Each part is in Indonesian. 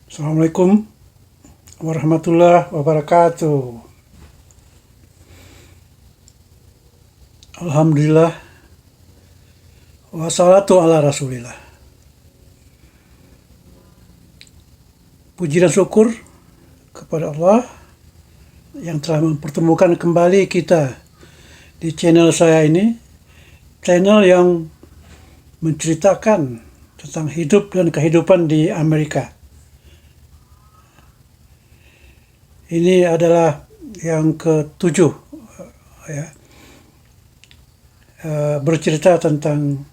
Assalamualaikum warahmatullahi wabarakatuh. Alhamdulillah, wassalatu ala rasulillah. Puji dan syukur kepada Allah yang telah mempertemukan kembali kita di channel saya ini. Channel yang menceritakan tentang hidup dan kehidupan di Amerika. Ini adalah yang ketujuh, ya, bercerita tentang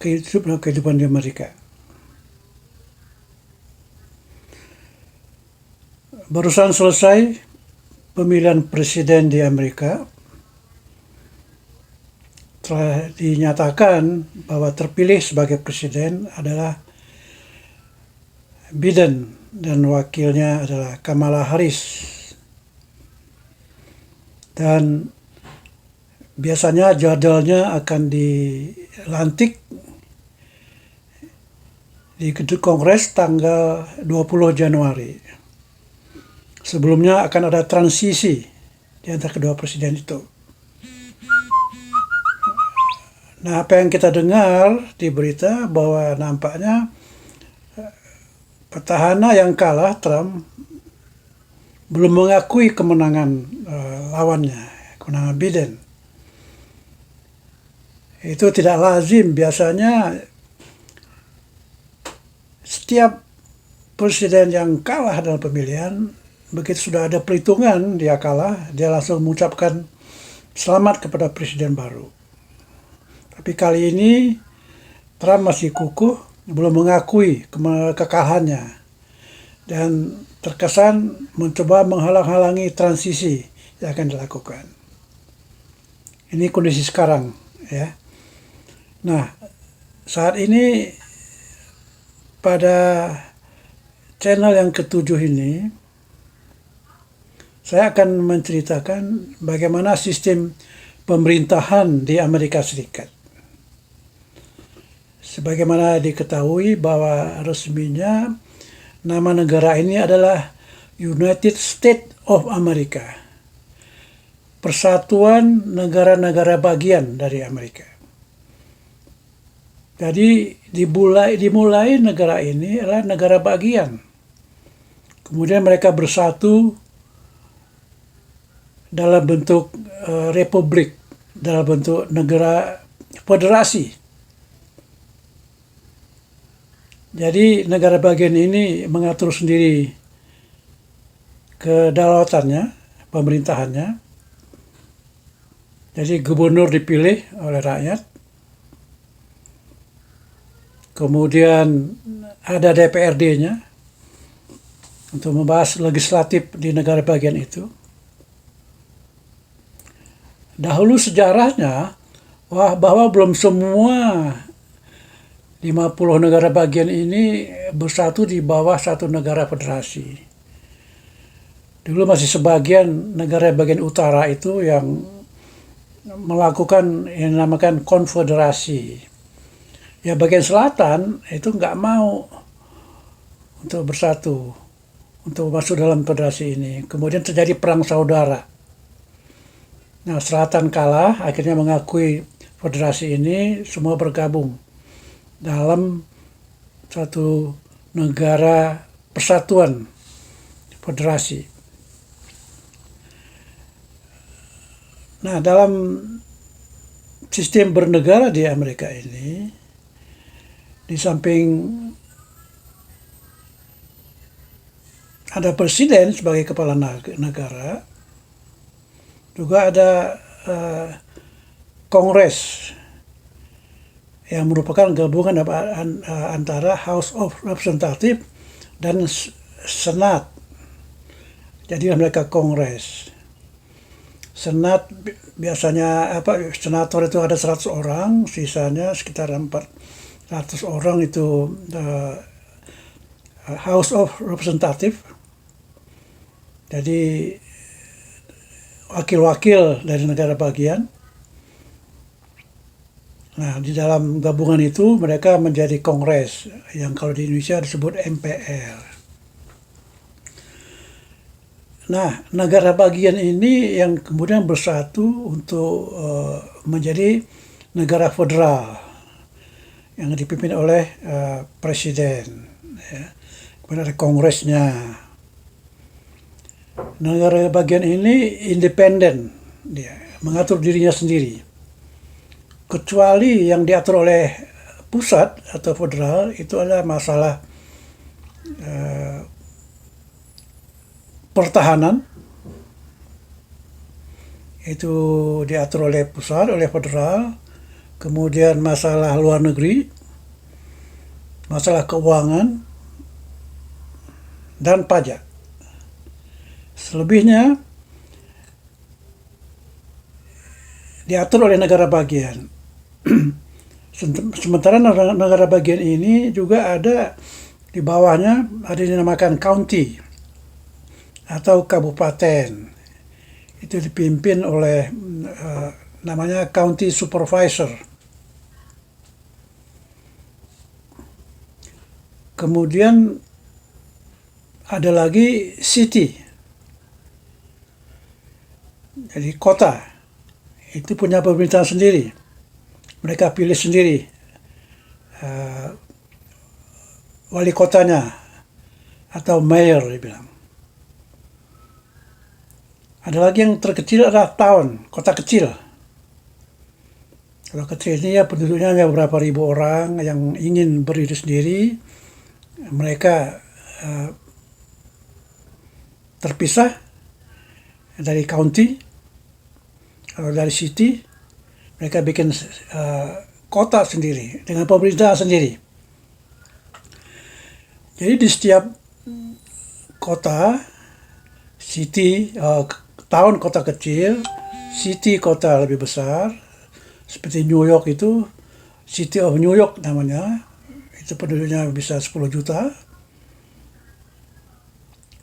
kehidupan di Amerika. Barusan selesai pemilihan presiden di Amerika. Telah dinyatakan bahwa terpilih sebagai presiden adalah Biden dan wakilnya adalah Kamala Harris. Dan biasanya jadwalnya akan dilantik di gedung Kongres tanggal 20 Januari. Sebelumnya akan ada transisi di antara kedua presiden itu. Nah, apa yang kita dengar di berita bahwa nampaknya petahana yang kalah, Trump, belum mengakui kemenangan lawannya, kemenangan Biden. Itu tidak lazim. Biasanya setiap presiden yang kalah dalam pemilihan, begitu sudah ada perhitungan dia kalah, dia langsung mengucapkan selamat kepada presiden baru. Tapi kali ini Trump masih kukuh, belum mengakui kekalahannya, dan terkesan mencoba menghalang-halangi transisi yang akan dilakukan. Ini kondisi sekarang, ya. Nah, saat ini pada channel yang ketujuh ini, saya akan menceritakan bagaimana sistem pemerintahan di Amerika Serikat. Sebagaimana diketahui bahwa resminya nama negara ini adalah United States of America, persatuan negara-negara bagian dari Amerika. Jadi dimulai negara ini adalah negara bagian. Kemudian mereka bersatu dalam bentuk republik, dalam bentuk negara federasi. Jadi negara bagian ini mengatur sendiri kedaulatannya, pemerintahannya. Jadi gubernur dipilih oleh rakyat. Kemudian ada DPRD-nya untuk membahas legislatif di negara bagian itu. Dahulu sejarahnya bahwa belum semua 50 negara bagian ini bersatu di bawah satu negara federasi. Dulu masih sebagian negara bagian utara itu yang melakukan yang dinamakan konfederasi. Ya, bagian selatan itu nggak mau untuk bersatu, untuk masuk dalam federasi ini. Kemudian terjadi perang saudara. Nah, selatan kalah, akhirnya mengakui federasi ini, semua bergabung dalam satu negara persatuan federasi. Nah, dalam sistem bernegara di Amerika ini, di samping ada presiden sebagai kepala negara, juga ada Kongres yang merupakan gabungan antara House of Representatives dan Senat. Jadi mereka Kongres. Senat biasanya senator itu ada 100 orang, sisanya sekitar 400 orang itu House of Representatives. Jadi wakil-wakil dari negara bagian. Nah, di dalam gabungan itu mereka menjadi Kongres, yang kalau di Indonesia disebut MPR. Nah, negara bagian ini yang kemudian bersatu untuk menjadi negara federal yang dipimpin oleh presiden, ya. Kemudian ada kongresnya. Negara bagian ini independen, dia mengatur dirinya sendiri. Kecuali yang diatur oleh pusat atau federal itu adalah masalah pertahanan, itu diatur oleh pusat, oleh federal. Kemudian masalah luar negeri, masalah keuangan, dan pajak. Selebihnya diatur oleh negara bagian. Sementara negara bagian ini juga ada di bawahnya, ada yang dinamakan county atau kabupaten. Itu dipimpin oleh namanya county supervisor. Kemudian ada lagi city, jadi kota. Itu punya pemerintahan sendiri. Mereka pilih sendiri wali kotanya atau mayor dibilang. Ada lagi yang terkecil adalah town, kota kecil. Kalau kecil ini ya penduduknya hanya beberapa ribu orang yang ingin berdiri sendiri. Mereka terpisah dari county atau dari city. Mereka bikin kota sendiri dengan pemerintah sendiri. Jadi di setiap kota, city, town kota kecil, city kota lebih besar, seperti New York itu, City of New York namanya, itu penduduknya bisa 10 juta.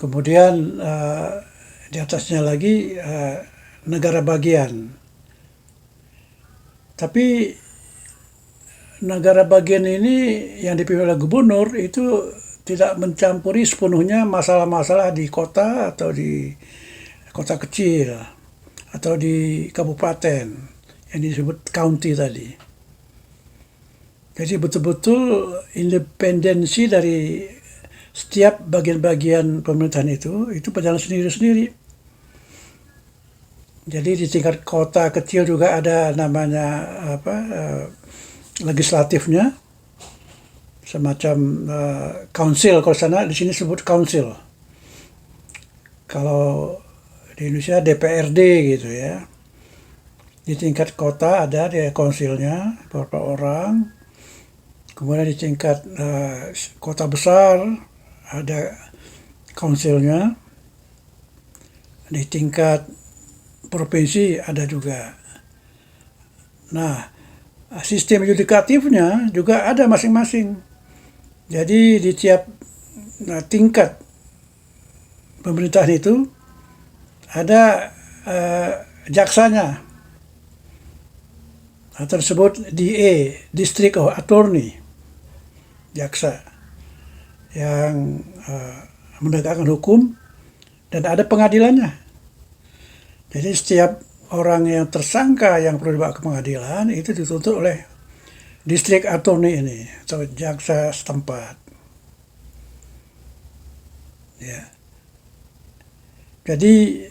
Kemudian di atasnya lagi negara bagian. Tapi negara bagian ini yang dipimpin oleh gubernur itu tidak mencampuri sepenuhnya masalah-masalah di kota atau di kota kecil atau di kabupaten yang disebut county tadi. Jadi betul-betul independensi dari setiap bagian-bagian pemerintahan itu berjalan sendiri-sendiri. Jadi di tingkat kota kecil juga ada namanya legislatifnya, semacam council. Kalau sana di sini sebut council. Kalau di Indonesia DPRD gitu ya. Di tingkat kota ada di konsilnya beberapa orang. Kemudian di tingkat kota besar ada konsilnya. Di tingkat provinsi ada juga. Nah, sistem yudikatifnya juga ada masing-masing. Jadi di tiap tingkat pemerintahan itu ada jaksanya, tersebut DA, District of Attorney, jaksa yang menegakkan hukum, dan ada pengadilannya. Jadi setiap orang yang tersangka yang perlu dibawa ke pengadilan itu dituntut oleh District Attorney ini atau jaksa setempat. Ya. Jadi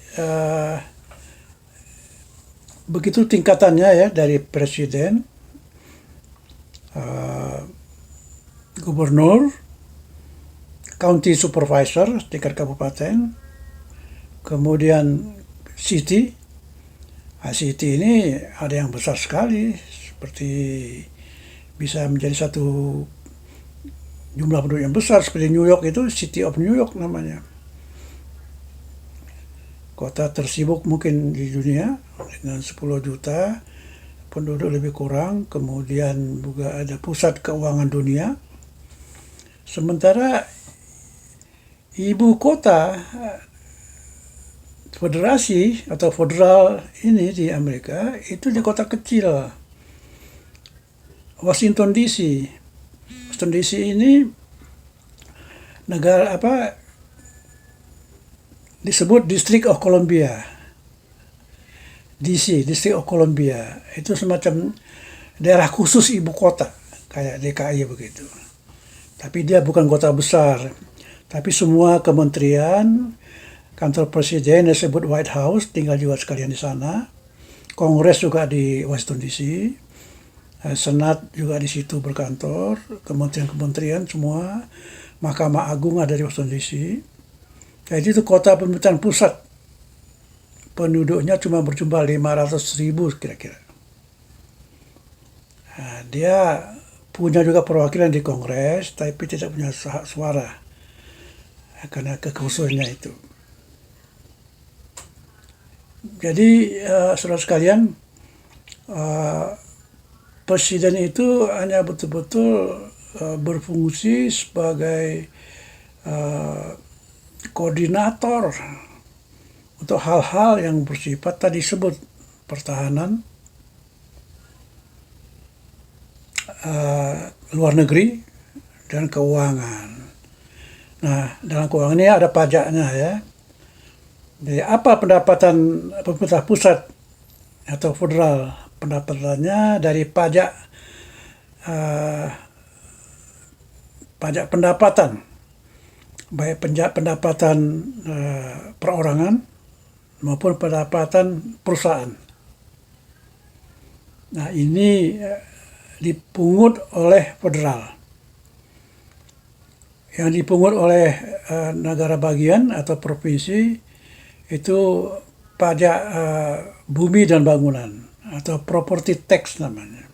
begitu tingkatannya ya, dari presiden, gubernur, county supervisor tingkat kabupaten, kemudian city. City ini ada yang besar sekali, seperti bisa menjadi satu jumlah penduduk yang besar, seperti New York itu City of New York namanya. Kota tersibuk mungkin di dunia dengan 10 juta penduduk lebih kurang. Kemudian juga ada pusat keuangan dunia. Sementara ibu kota federasi atau federal ini di Amerika itu di kota kecil, Washington DC. Washington DC ini negara disebut District of Columbia, DC, District of Columbia. Itu semacam daerah khusus ibu kota, kayak DKI begitu. Tapi dia bukan kota besar. Tapi semua kementerian, kantor presiden disebut White House, tinggal juga sekalian di sana. Kongres juga di Washington DC. Senat juga di situ berkantor. Kementerian-kementerian semua. Mahkamah Agung ada di Washington DC. Jadi itu kota pemerintahan pusat. Penduduknya cuma berjumlah 500.000 kira-kira. Nah, dia punya juga perwakilan di Kongres, tapi tidak punya hak suara karena kekhususannya itu. Jadi saudara sekalian, presiden itu hanya betul-betul berfungsi sebagai koordinator untuk hal-hal yang bersifat tadi disebut pertahanan, luar negeri, dan keuangan. Nah, dalam keuangan ini ada pajaknya ya. Jadi apa pendapatan pemerintah pusat atau federal? Pendapatannya dari pajak pendapatan, baik pendapatan perorangan maupun pendapatan perusahaan. Nah, ini dipungut oleh federal. Yang dipungut oleh negara bagian atau provinsi itu pajak bumi dan bangunan atau property tax namanya.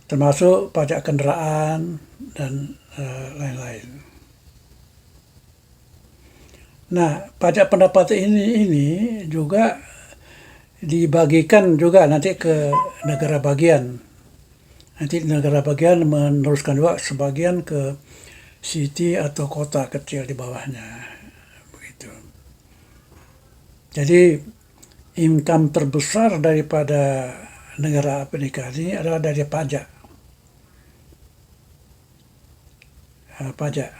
Termasuk pajak kendaraan dan lain-lain. Nah, pajak pendapatan ini juga dibagikan juga nanti ke negara bagian. Nanti negara bagian meneruskan juga sebagian ke city atau kota kecil di bawahnya. Begitu. Jadi income terbesar daripada negara Amerika ini adalah dari pajak. Pajak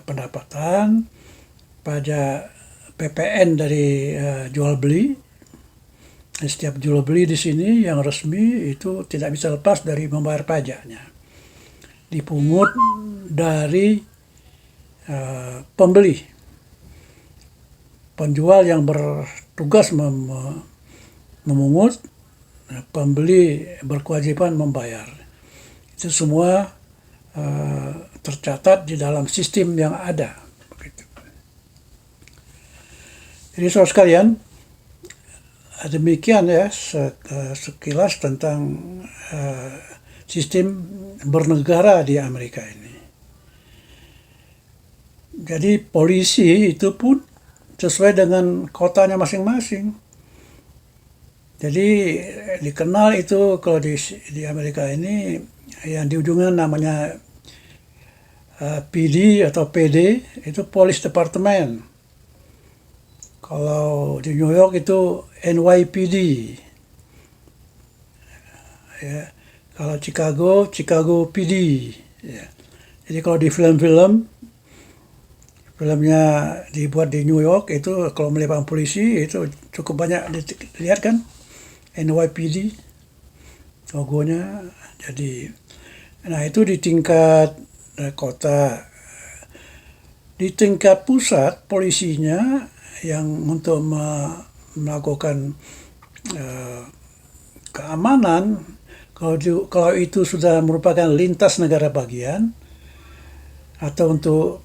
pendapatan, pajak PPN dari jual beli. Setiap jual beli di sini yang resmi itu tidak bisa lepas dari membayar pajaknya. Dipungut dari pembeli. Penjual yang bertugas memungut, pembeli berkewajiban membayar. Itu semua tercatat di dalam sistem yang ada. Begitu. Jadi saudara sekalian, demikian ya sekilas tentang sistem bernegara di Amerika ini. Jadi polisi itu pun sesuai dengan kotanya masing-masing. Jadi dikenal itu kalau di Amerika ini yang di ujungnya namanya PD atau PD itu Police Department. Kalau di New York itu NYPD. Ya. Kalau Chicago PD. Ya. Jadi kalau di filmnya dibuat di New York itu kalau melibatkan polisi itu cukup banyak dilihat kan NYPD logonya. Jadi nah itu di tingkat kota. Di tingkat pusat polisinya yang untuk melakukan keamanan, kalau itu sudah merupakan lintas negara bagian atau untuk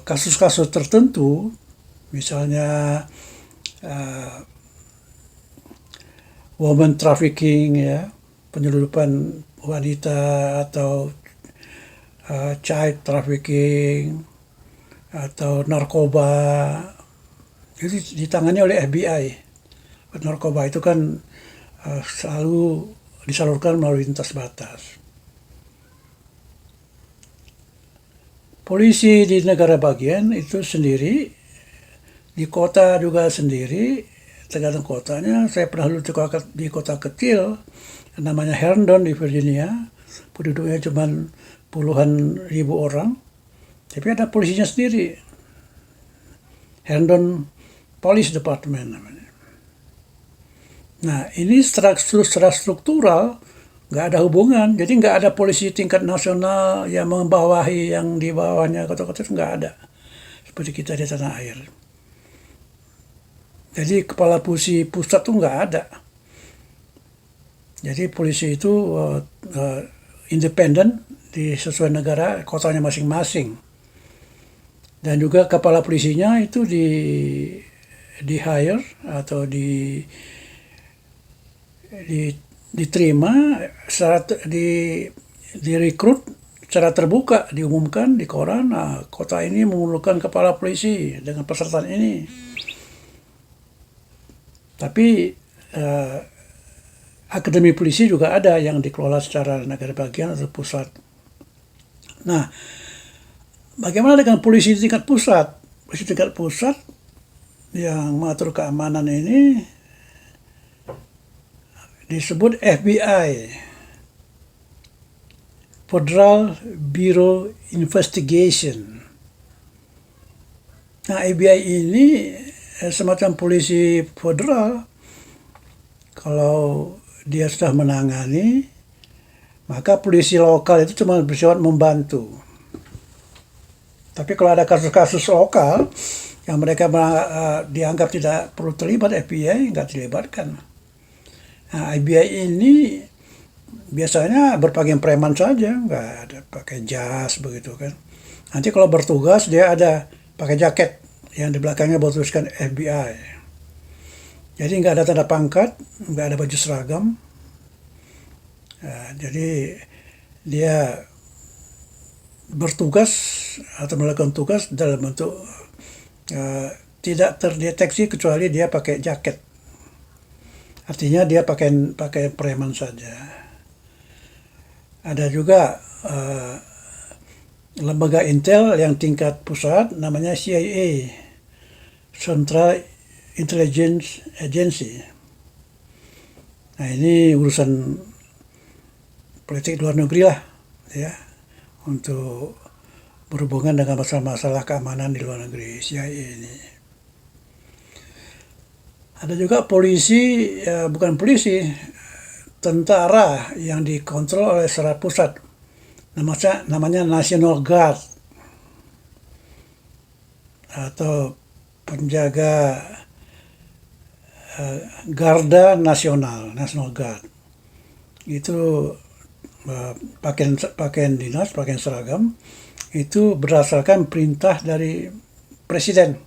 kasus-kasus tertentu, misalnya woman trafficking, ya, penyeludupan wanita atau child trafficking atau narkoba, itu ditangani oleh FBI. Narkoba itu kan selalu disalurkan melalui lintas batas. Polisi di negara bagian itu sendiri, di kota juga sendiri, tergantung kotanya. Saya pernah dulu di kota kecil, namanya Herndon di Virginia, penduduknya cuma puluhan ribu orang. Tapi ada polisinya sendiri, Herndon Police Department namanya. Nah, ini secara struktural nggak ada hubungan. Jadi nggak ada polisi tingkat nasional yang membawahi yang di bawahnya kota-kota, itu nggak ada. Seperti kita di tanah air. Jadi kepala polisi pusat tuh nggak ada. Jadi polisi itu independen di sesuai negara kotanya masing-masing. Dan juga kepala polisinya itu di hire atau diterima direkrut secara terbuka, diumumkan di koran, kota ini memerlukan kepala polisi dengan pesertaan ini. Tapi akademi polisi juga ada yang dikelola secara negara bagian atau pusat. Nah, bagaimana dengan polisi tingkat pusat? Polisi tingkat pusat yang mengatur keamanan ini disebut FBI, Federal Bureau Investigation. Nah, FBI ini semacam polisi federal. Kalau dia sudah menangani, maka polisi lokal itu cuma bersifat membantu. Tapi kalau ada kasus-kasus lokal yang mereka dianggap tidak perlu terlibat, FBI nggak dilibatkan. Nah, FBI ini biasanya berpakaian preman saja, nggak ada pakai jas begitu kan. Nanti kalau bertugas dia ada pakai jaket yang di belakangnya bertuliskan FBI. Jadi nggak ada tanda pangkat, nggak ada baju seragam. Nah, jadi dia bertugas atau melakukan tugas dalam bentuk tidak terdeteksi kecuali dia pakai jaket. Artinya dia pakai preman saja. Ada juga lembaga intel yang tingkat pusat namanya CIA, Central Intelligence Agency. Nah, ini urusan politik luar negeri lah, ya, untuk berhubungan dengan masalah-masalah keamanan di luar negeri, CIA ini. Ada juga polisi, bukan polisi, tentara yang dikontrol oleh secara pusat. Namanya National Guard atau penjaga Garda Nasional, National Guard. Itu pakaian dinas, pakaian seragam, itu berdasarkan perintah dari presiden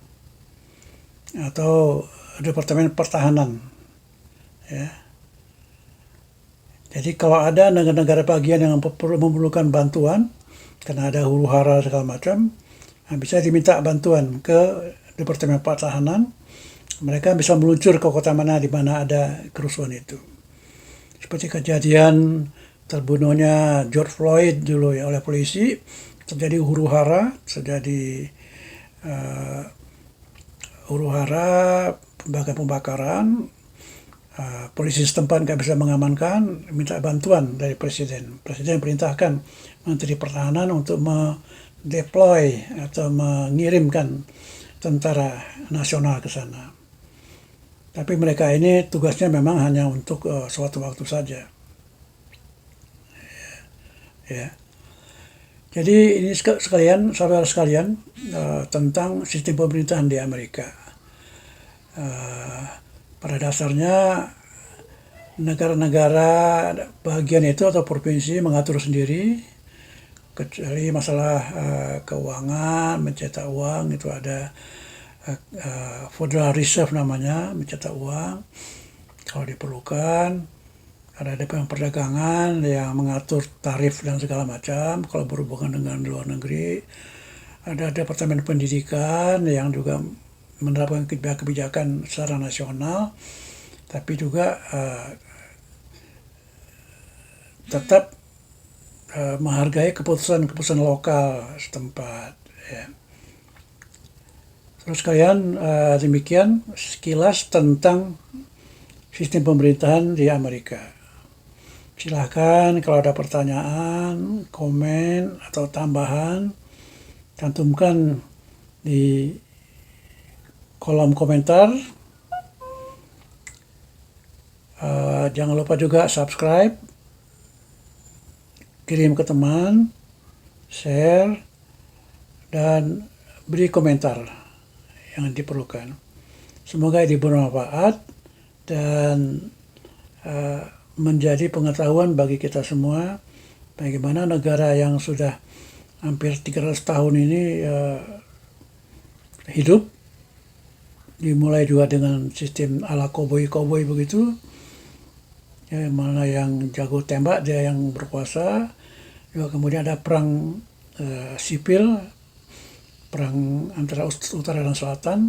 atau Departemen Pertahanan, ya. Jadi kalau ada negara-negara bagian yang memerlukan bantuan karena ada huru-hara segala macam, bisa diminta bantuan ke Departemen Pertahanan. Mereka bisa meluncur ke kota mana di mana ada kerusuhan itu. Seperti kejadian terbunuhnya George Floyd dulu ya oleh polisi, terjadi huru-hara, pembakaran, polisi setempat nggak bisa mengamankan, minta bantuan dari presiden. Presiden perintahkan Menteri Pertahanan untuk mendeploy atau mengirimkan tentara nasional ke sana. Tapi mereka ini tugasnya memang hanya untuk suatu waktu saja. Ya. Jadi ini sekalian, saudara sekalian, tentang sistem pemerintahan di Amerika. Pada dasarnya negara-negara bagian itu atau provinsi mengatur sendiri, kecuali masalah keuangan, mencetak uang, itu ada Federal Reserve namanya, mencetak uang kalau diperlukan. Ada Departemen Perdagangan yang mengatur tarif dan segala macam kalau berhubungan dengan luar negeri. Ada Departemen Pendidikan yang juga menerapkan kebijakan secara nasional, tapi juga tetap menghargai keputusan lokal setempat. Ya. Terus kalian demikian sekilas tentang sistem pemerintahan di Amerika. Silahkan kalau ada pertanyaan, komen, atau tambahan, cantumkan di kolom komentar. Jangan lupa juga subscribe, kirim ke teman, share, dan beri komentar yang diperlukan. Semoga ini bermanfaat dan menjadi pengetahuan bagi kita semua bagaimana negara yang sudah hampir 300 tahun ini hidup, dimulai juga dengan sistem ala koboi-koboi begitu, ya, mana yang jago tembak dia yang berkuasa. Juga kemudian ada perang sipil, perang antara utara dan selatan.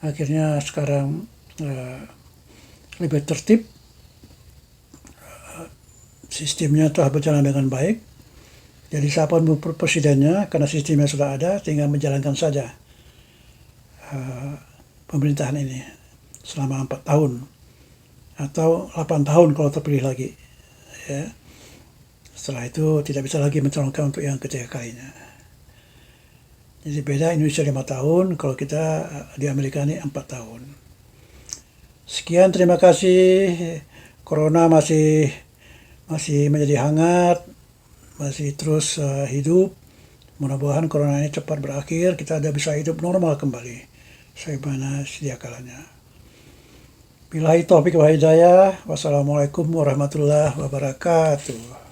Akhirnya sekarang lebih tertib, sistemnya telah berjalan dengan baik. Jadi siapapun presidennya, karena sistemnya sudah ada, tinggal menjalankan saja pemerintahan ini selama 4 tahun atau 8 tahun kalau terpilih lagi, ya. Setelah itu tidak bisa lagi mencalonkan untuk yang ketiga kalinya. Jadi beda, Indonesia 5 tahun, kalau kita di Amerika ini 4 tahun. Sekian, terima kasih. Corona masih menjadi hangat, masih terus hidup. Mudah-mudahan corona ini cepat berakhir, kita sudah bisa hidup normal kembali sebagaimana sedia kalanya. Billahi taufiq wal hidayah. Wassalamualaikum warahmatullahi wabarakatuh.